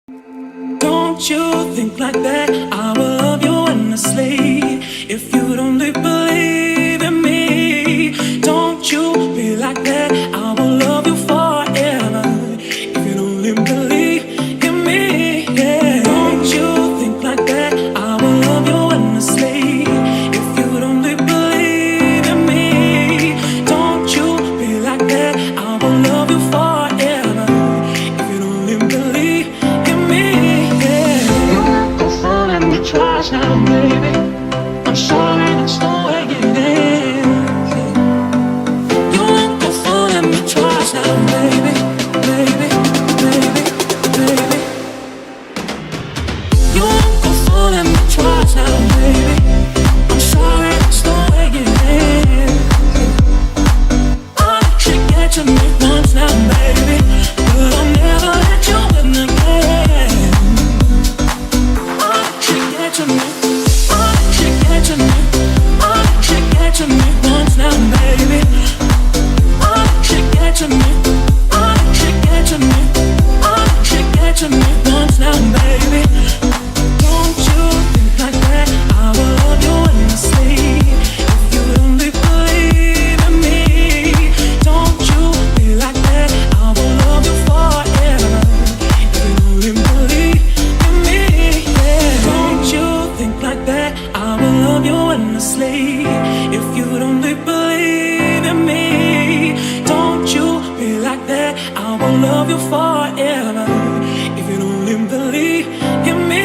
Don't you think like that? I will love you endlessly. If you don't believe in me, don't you be like that? I will love you forever. If you don't believe in me, yeah. Don't you think like that? I will love you endlessly. If you don't believe in me, don't you be like that? I will love you forever. If you don't believe in me, yeah. You won't go for let me try now, baby. I'm sorry, that's the way it is. You won't go for let me try now, baby, baby, baby, baby. You won't go for let me try now, baby. I'm sorry, that's the way it is. I should get to me once now, baby, but I'll never let you in again. I should get to me. To me once now, baby. I should get to me. I should get to me. I should get to me once now, baby. Don't you think like that? I will love you endlessly. If you don't believe in me, don't you be like that? I will love you forever. If you don't believe in me, yeah. Don't you think like that? I will love you endlessly. If you don't believe in me, don't you be like that? I will love you forever. If you don't believe in me,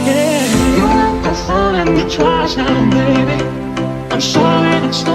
yeah. You won't go for let me try now, baby. I'm sorry, that's the